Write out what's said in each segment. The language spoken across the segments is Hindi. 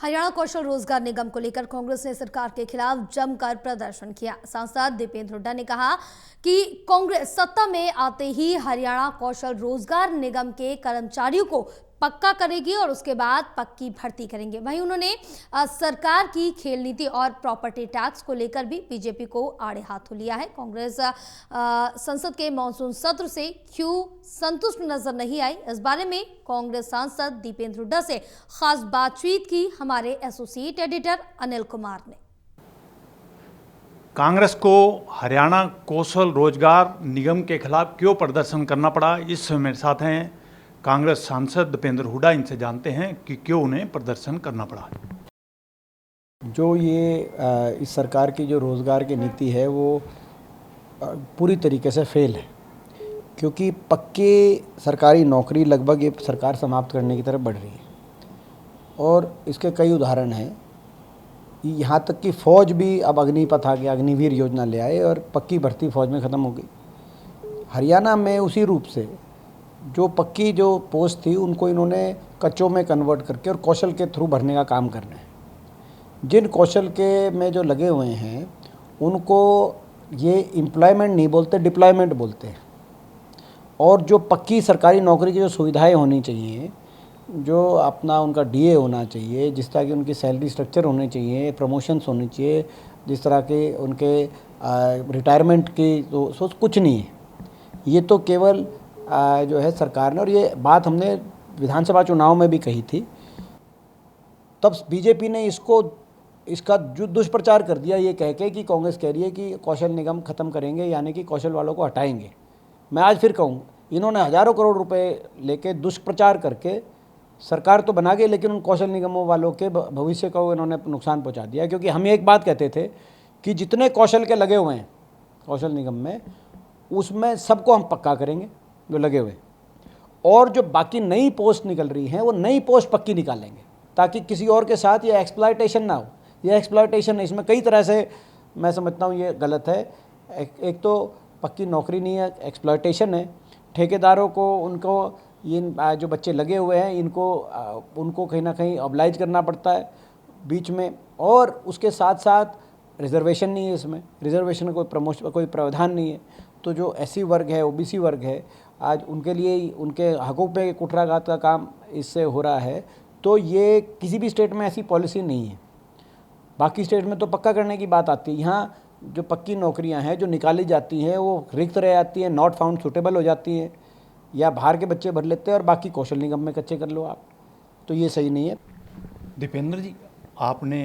हरियाणा कौशल रोजगार निगम को लेकर कांग्रेस ने सरकार के खिलाफ जमकर प्रदर्शन किया। सांसद दीपेंद्र हुड्डा ने कहा कि कांग्रेस सत्ता में आते ही हरियाणा कौशल रोजगार निगम के कर्मचारियों को पक्का करेगी और उसके बाद पक्की भर्ती करेंगे। वहीं उन्होंने सरकार की खेल नीति और प्रॉपर्टी टैक्स को लेकर भी बीजेपी को आड़े हाथों लिया है। कांग्रेस संसद के मॉनसून सत्र से क्यों संतुष्ट नजर नहीं आई, इस बारे में कांग्रेस सांसद दीपेंद्र हुड्डा से खास बातचीत की हमारे एसोसिएट एडिटर अनिल कुमार ने। कांग्रेस को हरियाणा कौशल रोजगार निगम के खिलाफ क्यों प्रदर्शन करना पड़ा, इस मेरे साथ हैं कांग्रेस सांसद दीपेंद्र हुड्डा। इनसे जानते हैं कि क्यों उन्हें प्रदर्शन करना पड़ा। जो ये इस सरकार की जो रोज़गार की नीति है वो पूरी तरीके से फेल है, क्योंकि पक्के सरकारी नौकरी लगभग ये सरकार समाप्त करने की तरफ बढ़ रही है। और इसके कई उदाहरण हैं। यहाँ तक कि फ़ौज भी अब अग्निपथ आ गया, अग्निवीर योजना ले आए और पक्की भर्ती फ़ौज में ख़त्म हो गई। हरियाणा में उसी रूप से जो पक्की जो पोस्ट थी उनको इन्होंने कच्चों में कन्वर्ट करके और कौशल के थ्रू भरने का काम करना है। जिन कौशल के में जो लगे हुए हैं उनको ये एम्प्लॉयमेंट नहीं बोलते, डिप्लॉयमेंट बोलते हैं। और जो पक्की सरकारी नौकरी की जो सुविधाएं होनी चाहिए, जो अपना उनका डीए होना चाहिए, जिस तरह की उनकी सैलरी स्ट्रक्चर होने चाहिए, प्रमोशंस होनी चाहिए, जिस तरह के उनके रिटायरमेंट की तो सोच कुछ नहीं है। ये तो केवल जो है सरकार ने, और ये बात हमने विधानसभा चुनाव में भी कही थी, तब बीजेपी ने इसका जो दुष्प्रचार कर दिया ये कह के कि कांग्रेस कह रही है कि कौशल निगम ख़त्म करेंगे, यानी कि कौशल वालों को हटाएंगे। मैं आज फिर कहूँ, इन्होंने हज़ारों करोड़ रुपए लेके दुष्प्रचार करके सरकार तो बना गई, लेकिन उन कौशल निगमों वालों के भविष्य को इन्होंने नुकसान पहुँचा दिया। क्योंकि हम एक बात कहते थे कि जितने कौशल के लगे हुए हैं कौशल निगम में, उसमें सबको हम पक्का करेंगे जो लगे हुए, और जो बाकी नई पोस्ट निकल रही हैं वो नई पोस्ट पक्की निकालेंगे, ताकि किसी और के साथ ये एक्सप्लॉयटेशन ना हो। ये एक्सप्लॉयटेशन है, इसमें कई तरह से मैं समझता हूँ ये गलत है। एक तो पक्की नौकरी नहीं है, एक्सप्लॉयटेशन है। ठेकेदारों को उनको ये जो बच्चे लगे हुए हैं उनको कहीं ना कहीं ऑब्लाइज करना पड़ता है बीच में, और उसके साथ साथ रिजर्वेशन नहीं है। इसमें रिजर्वेशन का कोई प्रावधान नहीं है। तो जो एससी वर्ग है, ओबीसी वर्ग है, आज उनके लिए उनके हकों पे कुठाराघात का काम इससे हो रहा है। तो ये किसी भी स्टेट में ऐसी पॉलिसी नहीं है। बाकी स्टेट में तो पक्का करने की बात आती है। यहाँ जो पक्की नौकरियां हैं जो निकाली जाती हैं वो रिक्त रह जाती हैं, नॉट फाउंड सूटेबल हो जाती हैं, या बाहर के बच्चे भर लेते हैं और बाकी कौशल निगम में कच्चे कर लो आप। तो ये सही नहीं है। दीपेंद्र जी, आपने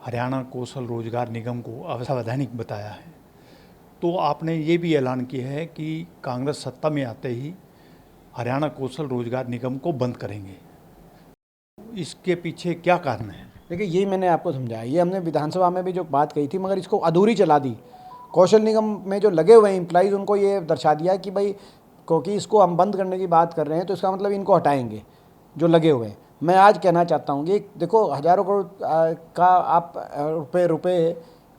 हरियाणा कौशल रोजगार निगम को अवैधानिक बताया है, तो आपने ये भी ऐलान किया है कि कांग्रेस सत्ता में आते ही हरियाणा कौशल रोजगार निगम को बंद करेंगे। इसके पीछे क्या कारण है? देखिए, यही मैंने आपको समझाया। ये हमने विधानसभा में भी जो बात कही थी, मगर इसको अधूरी चला दी। कौशल निगम में जो लगे हुए हैं एम्प्लॉइज़, उनको ये दर्शा दिया कि भाई क्योंकि इसको हम बंद करने की बात कर रहे हैं तो इसका मतलब इनको हटाएंगे जो लगे हुए हैं। मैं आज कहना चाहता हूँ कि देखो, हज़ारों करोड़ का आप रुपए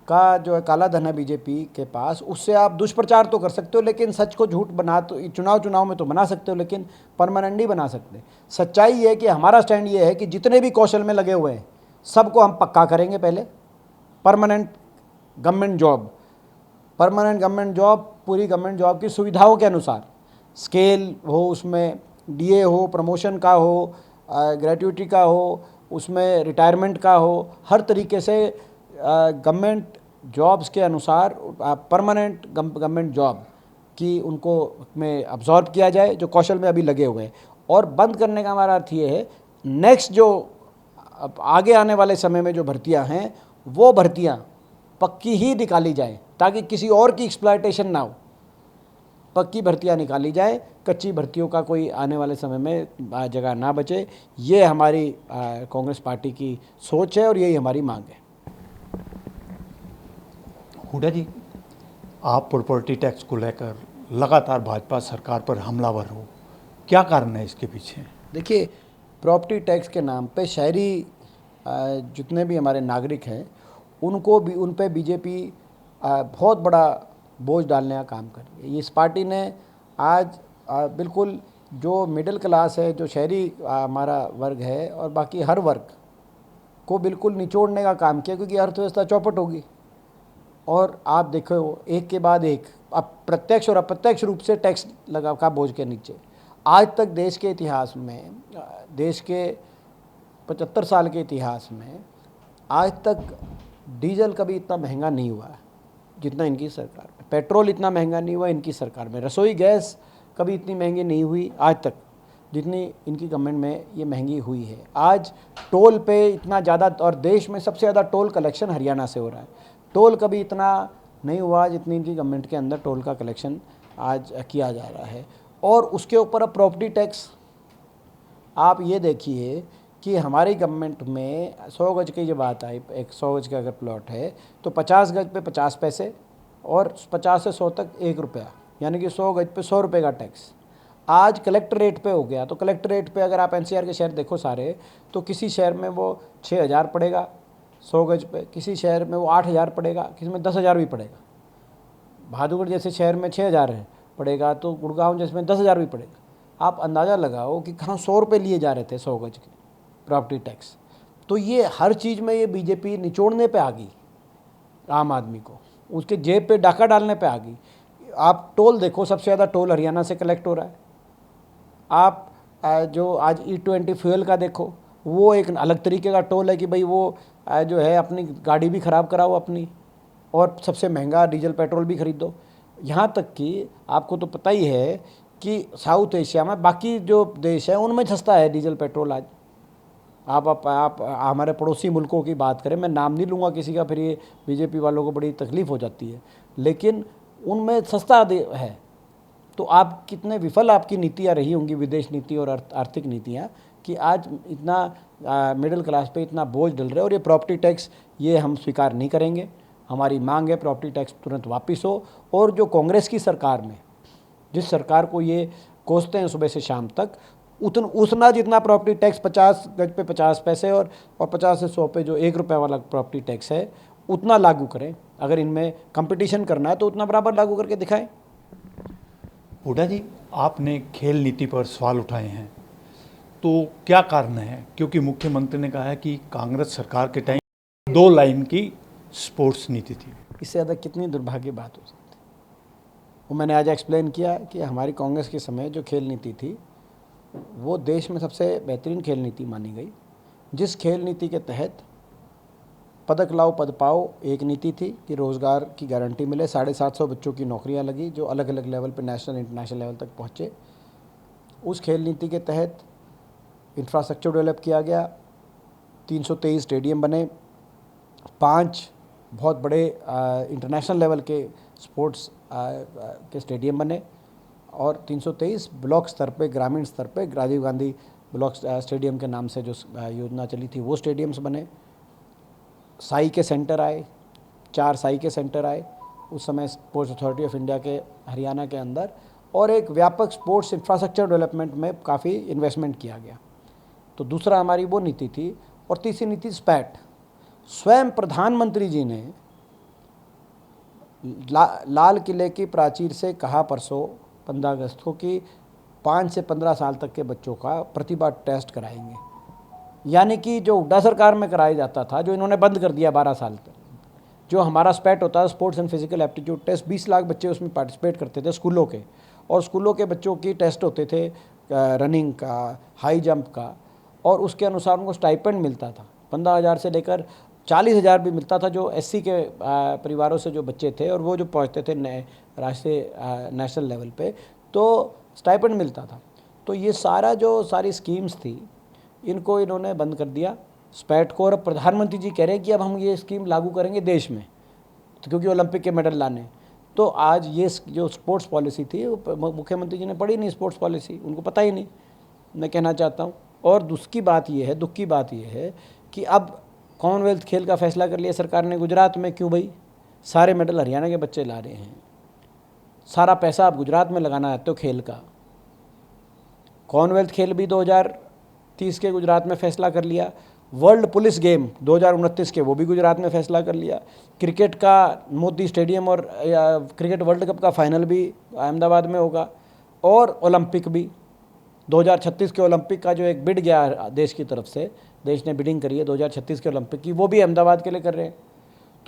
का जो है काला धन है बीजेपी के पास, उससे आप दुष्प्रचार तो कर सकते हो, लेकिन सच को झूठ बना तो चुनाव में तो बना सकते हो, लेकिन परमानेंट नहीं बना सकते। सच्चाई ये है कि हमारा स्टैंड ये है कि जितने भी कौशल में लगे हुए हैं सबको हम पक्का करेंगे। पहले परमानेंट गवर्नमेंट जॉब, पूरी गवर्नमेंट जॉब की सुविधाओं के अनुसार, स्केल हो, उसमें डीए हो, प्रमोशन का हो, ग्रेट्युटी का हो, उसमें रिटायरमेंट का हो, हर तरीके से गवर्नमेंट जॉब्स के अनुसार परमानेंट गवर्नमेंट जॉब की उनको में अब्जॉर्ब किया जाए जो कौशल में अभी लगे हुए हैं। और बंद करने का हमारा अर्थ ये है, नेक्स्ट जो आगे आने वाले समय में जो भर्तियां हैं वो भर्तियां पक्की ही निकाली जाए, ताकि किसी और की एक्सप्लॉयटेशन ना हो। पक्की भर्तियां निकाली जाए, कच्ची भर्तियों का कोई आने वाले समय में जगह ना बचे। ये हमारी कांग्रेस पार्टी की सोच है और यही हमारी मांग है। हुड्डा जी, आप प्रॉपर्टी टैक्स को लेकर लगातार भाजपा सरकार पर हमलावर हो, क्या कारण है इसके पीछे? देखिए, प्रॉपर्टी टैक्स के नाम पे शहरी जितने भी हमारे नागरिक हैं उन पे बीजेपी बहुत बड़ा बोझ डालने का काम कर रही है। इस पार्टी ने आज बिल्कुल जो मिडिल क्लास है, जो शहरी हमारा वर्ग है और बाकी हर वर्ग को बिल्कुल निचोड़ने का काम किया, क्योंकि अर्थव्यवस्था चौपट होगी। और आप देखो एक के बाद एक अब प्रत्यक्ष और अप्रत्यक्ष रूप से टैक्स लगा का बोझ के नीचे। आज तक देश के इतिहास में, देश के 75 साल के इतिहास में आज तक डीजल कभी इतना महंगा नहीं हुआ जितना इनकी सरकार में, पेट्रोल इतना महंगा नहीं हुआ इनकी सरकार में, रसोई गैस कभी इतनी महंगी नहीं हुई आज तक जितनी इनकी गवर्नमेंट में ये महंगी हुई है। आज टोल पे इतना ज़्यादा, और देश में सबसे ज़्यादा टोल कलेक्शन हरियाणा से हो रहा है। टोल कभी इतना नहीं हुआ जितनी इनकी गवर्नमेंट के अंदर टोल का कलेक्शन आज किया जा रहा है। और उसके ऊपर अब प्रॉपर्टी टैक्स, आप ये देखिए कि हमारी गवर्नमेंट में 100 गज की जो बात आई, एक 100 गज का अगर प्लॉट है तो 50 गज पे 50 पैसे और 50 से 100 तक 1 रुपया, यानी कि 100 गज पे 100 रुपये का टैक्स आज कलेक्टर रेट पे हो गया। तो कलेक्टर रेट पे अगर आप एनसीआर के शहर देखो सारे, तो किसी शहर में वो 6000 पड़ेगा 100 गज पे, किसी शहर में वो 8000 पड़ेगा, किसी में 10,000 भी पड़ेगा। भादुगढ़ जैसे शहर में 6000 है पड़ेगा, तो गुड़गांव जैसे में 10,000 भी पड़ेगा। आप अंदाज़ा लगाओ कि कहाँ 100 रुपये लिए जा रहे थे 100 गज के प्रॉपर्टी टैक्स। तो ये हर चीज़ में ये बीजेपी निचोड़ने पे आ गई आम आदमी को, उसके जेब पे डाका डालने पे आ गई। आप टोल देखो, सबसे ज़्यादा टोल हरियाणा से कलेक्ट हो रहा है। आप जो आज E20 फ्यूल का देखो, वो एक अलग तरीके का टोल है कि भाई वो जो है अपनी गाड़ी भी ख़राब कराओ अपनी, और सबसे महंगा डीजल पेट्रोल भी खरीदो। यहाँ तक कि आपको तो पता ही है कि साउथ एशिया में बाकी जो देश है उनमें सस्ता है डीजल पेट्रोल आज। आप हमारे पड़ोसी मुल्कों की बात करें, मैं नाम नहीं लूँगा किसी का, फिर ये बीजेपी वालों को बड़ी तकलीफ़ हो जाती है, लेकिन उनमें सस्ता है। तो आप कितने विफल आपकी नीतियाँ रही होंगी, विदेश नीति और आर्थिक नीतियाँ, कि आज इतना मिडिल क्लास पे इतना बोझ डल रहा है। और ये प्रॉपर्टी टैक्स ये हम स्वीकार नहीं करेंगे। हमारी मांग है प्रॉपर्टी टैक्स तुरंत वापस हो। और जो कांग्रेस की सरकार में, जिस सरकार को ये कोसते हैं सुबह से शाम तक, उतना जितना प्रॉपर्टी टैक्स 50 गज पे 50 पैसे और 50 से 100 पे जो 1 रुपये वाला प्रॉपर्टी टैक्स है उतना लागू करें। अगर इनमें कंपटीशन करना है तो उतना बराबर लागू करके दिखाएं। हुड्डा जी, आपने खेल नीति पर सवाल उठाए हैं, तो क्या कारण है? क्योंकि मुख्यमंत्री ने कहा है कि कांग्रेस सरकार के टाइम 2 लाइन की स्पोर्ट्स नीति थी। इससे ज़्यादा कितनी दुर्भाग्य बात हो सकती है। वो मैंने आज एक्सप्लेन किया कि हमारी कांग्रेस के समय जो खेल नीति थी वो देश में सबसे बेहतरीन खेल नीति मानी गई, जिस खेल नीति के तहत पदक लाओ पद पाओ एक नीति थी कि रोज़गार की गारंटी मिले। 750 बच्चों की नौकरियां लगी जो अलग अलग लेवल पर नेशनल इंटरनेशनल लेवल तक पहुँचे। उस खेल नीति के तहत इंफ्रास्ट्रक्चर डेवलप किया गया, 323 स्टेडियम बने, 5 बहुत बड़े इंटरनेशनल लेवल के स्पोर्ट्स के स्टेडियम बने, और 323 ब्लॉक स्तर पे, ग्रामीण स्तर पे राजीव गांधी ब्लॉक स्टेडियम के नाम से जो योजना चली थी वो स्टेडियम्स बने। साई के सेंटर आए, 4 साई के सेंटर आए उस समय स्पोर्ट्स अथॉरिटी ऑफ इंडिया के हरियाणा के अंदर, और एक व्यापक स्पोर्ट्स इंफ्रास्ट्रक्चर डेवलपमेंट में काफ़ी इन्वेस्टमेंट किया गया। तो दूसरा हमारी वो नीति थी। और तीसरी नीति स्पैट। स्वयं प्रधानमंत्री जी ने लाल किले की प्राचीर से कहा परसों 15 अगस्त को कि 5 से 15 साल तक के बच्चों का प्रतिभा टेस्ट कराएंगे, यानी कि जो हुड्डा सरकार में कराया जाता था, जो इन्होंने बंद कर दिया 12 साल तक, जो हमारा स्पैट होता है sports and physical aptitude test, 20 lakh बच्चे उसमें पार्टिसिपेट करते थे स्कूलों के, और स्कूलों के बच्चों की टेस्ट होते थे रनिंग का, हाई जंप का, और उसके अनुसार उनको स्टाइपेंड मिलता था 15,000 से लेकर 40,000 भी मिलता था जो एससी के परिवारों से जो बच्चे थे, और वो जो पहुँचते थे राष्ट्रीय नेशनल लेवल पे तो स्टाइपेंड मिलता था। तो ये सारी स्कीम्स थी, इनको इन्होंने बंद कर दिया स्पैट को। और प्रधानमंत्री जी कह रहे हैं कि अब हम ये स्कीम लागू करेंगे देश में, तो क्योंकि ओलंपिक के मेडल लाने। तो आज ये जो स्पोर्ट्स पॉलिसी थी मुख्यमंत्री जी ने पढ़ी नहीं, स्पोर्ट्स पॉलिसी उनको पता ही नहीं, मैं कहना चाहता हूँ। और दुख की बात ये है कि अब कॉमनवेल्थ खेल का फैसला कर लिया सरकार ने गुजरात में। क्यों भाई? सारे मेडल हरियाणा के बच्चे ला रहे हैं, सारा पैसा आप गुजरात में लगाना चाहते हो खेल का। कॉमनवेल्थ खेल भी 2030 के गुजरात में फैसला कर लिया। वर्ल्ड पुलिस गेम 2029 के वो भी गुजरात में फैसला कर लिया। क्रिकेट का मोदी स्टेडियम और क्रिकेट वर्ल्ड कप का फाइनल भी अहमदाबाद में होगा। और ओलंपिक भी 2036 के ओलंपिक का जो एक बिड गया देश की तरफ से देश ने बिडिंग करी है 2036 के ओलंपिक की, वो भी अहमदाबाद के लिए कर रहे हैं।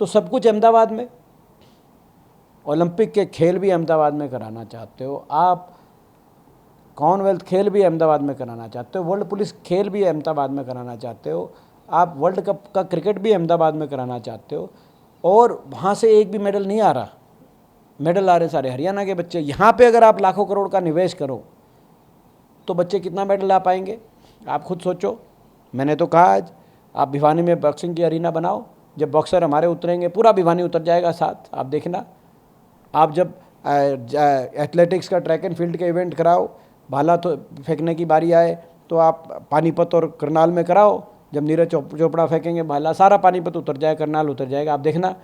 तो सब कुछ अहमदाबाद में, ओलंपिक के खेल भी अहमदाबाद में कराना चाहते हो आप, कॉमनवेल्थ खेल भी अहमदाबाद में कराना चाहते हो, वर्ल्ड पुलिस खेल भी अहमदाबाद में कराना चाहते हो, आप वर्ल्ड कप का क्रिकेट भी अहमदाबाद में कराना चाहते हो, और वहाँ से एक भी मेडल नहीं आ रहा। मेडल आ रहे सारे हरियाणा के बच्चे। यहाँ पे अगर आप लाखों करोड़ का निवेश करो तो बच्चे कितना मेडल ला पाएंगे, आप खुद सोचो। मैंने तो कहा आज आप भिवानी में बॉक्सिंग की अरीना बनाओ, जब बॉक्सर हमारे उतरेंगे पूरा भिवानी उतर जाएगा साथ, आप देखना। आप जब एथलेटिक्स का ट्रैक एंड फील्ड के इवेंट कराओ, भाला तो फेंकने की बारी आए तो आप पानीपत और करनाल में कराओ, जब नीरज चोपड़ा फेंकेंगे भाला सारा पानीपत उतर जाएगा, करनाल उतर जाएगा, आप देखना।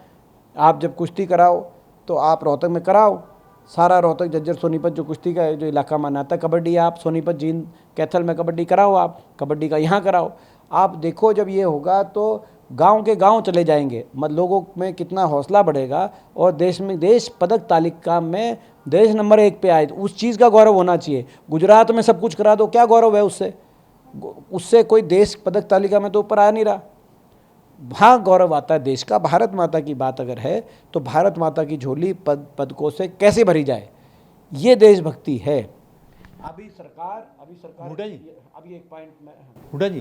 आप जब कुश्ती कराओ तो आप रोहतक में कराओ, सारा रोहतक जज्जर सोनीपत जो कुश्ती का जो इलाका माना आता है, कबड्डी आप सोनीपत जींद कैथल में कबड्डी कराओ, आप कबड्डी का यहाँ कराओ। आप देखो जब ये होगा तो गांव के गांव चले जाएंगे, लोगों में कितना हौसला बढ़ेगा, और देश में देश पदक तालिका में देश नंबर 1 पे आए, उस चीज़ का गौरव होना चाहिए। गुजरात में सब कुछ करा दो, क्या गौरव है उससे कोई देश पदक तालिका में तो ऊपर आ नहीं रहा। वहाँ गौरव आता है देश का। भारत माता की बात अगर है तो भारत माता की झोली पदकों से कैसे भरी जाए, ये देशभक्ति है। अभी सरकार हुड्डा जी, अभी एक पॉइंट में हुड्डा जी,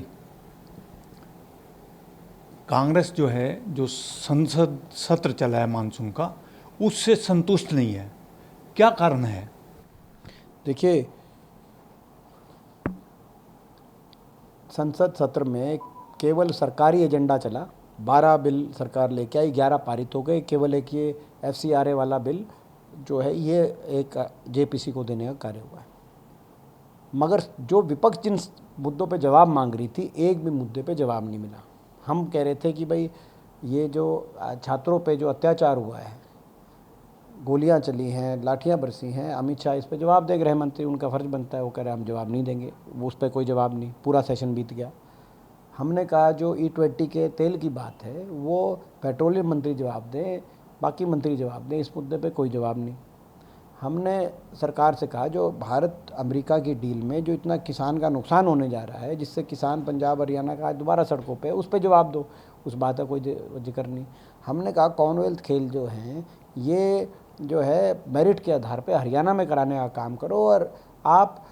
कांग्रेस जो है, जो संसद सत्र चला है मानसून का, उससे संतुष्ट नहीं है, क्या कारण है? देखिए, संसद सत्र में केवल सरकारी एजेंडा चला, 12 बिल सरकार लेके आई, 11 पारित हो गए। केवल एक ये FCRA वाला बिल जो है ये एक JPC को देने का कार्य हुआ है। मगर जो विपक्ष जिन मुद्दों पे जवाब मांग रही थी, एक भी मुद्दे पे जवाब नहीं मिला। हम कह रहे थे कि भाई ये जो छात्रों पे जो अत्याचार हुआ है, गोलियां चली हैं, लाठियां बरसी हैं, अमित शाह इस पे जवाब दे, गृह मंत्री, उनका फर्ज बनता है, वो कह रहे हैं हम जवाब नहीं देंगे। वो उस पर कोई जवाब नहीं, पूरा सेशन बीत गया। हमने कहा जो E20 के तेल की बात है वो पेट्रोलियम मंत्री जवाब दें, बाकी मंत्री जवाब दें, इस मुद्दे पे कोई जवाब नहीं। हमने सरकार से कहा जो भारत अमेरिका की डील में जो इतना किसान का नुकसान होने जा रहा है, जिससे किसान पंजाब हरियाणा का दोबारा सड़कों पे, उस पर जवाब दो, उस बात का कोई जिक्र नहीं। हमने कहा कॉमनवेल्थ खेल जो हैं ये जो है मेरिट के आधार पे हरियाणा में कराने का काम करो, और आप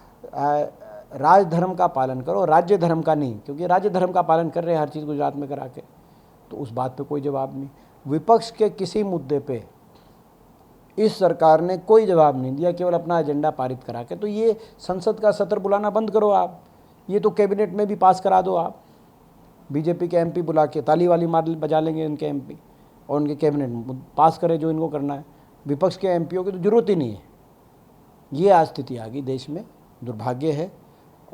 राज धर्म का पालन करो, राज्य धर्म का नहीं, क्योंकि राज्य धर्म का पालन कर रहे हैं हर चीज़ गुजरात में करा के। तो उस बात पे कोई जवाब नहीं। विपक्ष के किसी मुद्दे पे इस सरकार ने कोई जवाब नहीं दिया, केवल अपना एजेंडा पारित करा के। तो ये संसद का सत्र बुलाना बंद करो आप, ये तो कैबिनेट में भी पास करा दो आप। बीजेपी के MP बुला के ताली वाली मार बजा लेंगे उनके MP, और उनके कैबिनेट पास करे जो इनको करना है। विपक्ष के MPओं की तो जरूरत ही नहीं है। ये आज स्थिति आ गई देश में, दुर्भाग्य है,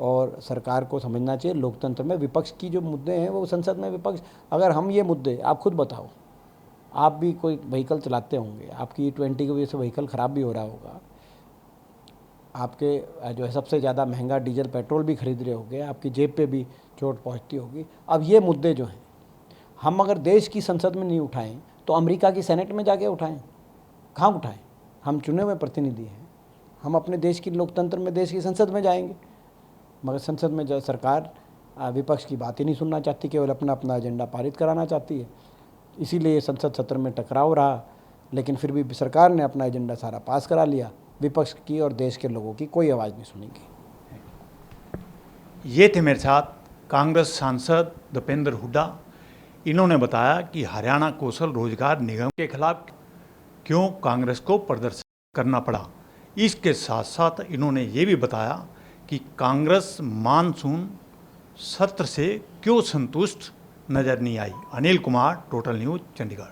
और सरकार को समझना चाहिए लोकतंत्र में विपक्ष की जो मुद्दे हैं वो संसद में विपक्ष, अगर हम ये मुद्दे, आप खुद बताओ, आप भी कोई व्हीकल चलाते होंगे, आपकी E20 की वजह से व्हीकल ख़राब भी हो रहा होगा, आपके जो है सबसे ज़्यादा महंगा डीजल पेट्रोल भी खरीद रहे होंगे, आपकी जेब पे भी चोट पहुंचती होगी। अब ये मुद्दे जो हैं हम अगर देश की संसद में नहीं उठाएं तो अमेरिका की सेनेट में जाके उठाएं, कहाँ उठाएं? हम चुने हुए प्रतिनिधि हैं, हम अपने देश की लोकतंत्र में देश की संसद में जाएंगे। मगर संसद में जो सरकार विपक्ष की बात ही नहीं सुनना चाहती, केवल अपना अपना एजेंडा पारित कराना चाहती है। इसीलिए संसद सत्र में टकराव रहा, लेकिन फिर भी सरकार ने अपना एजेंडा सारा पास करा लिया। विपक्ष की और देश के लोगों की कोई आवाज़ नहीं सुनेगी। ये थे मेरे साथ कांग्रेस सांसद दीपेंद्र हुड्डा। इन्होंने बताया कि हरियाणा कौशल रोजगार निगम के खिलाफ क्यों कांग्रेस को प्रदर्शन करना पड़ा। इसके साथ साथ इन्होंने ये भी बताया कि कांग्रेस मानसून सत्र से क्यों संतुष्ट नजर नहीं आई। Anil Kumar, Total News, Chandigarh.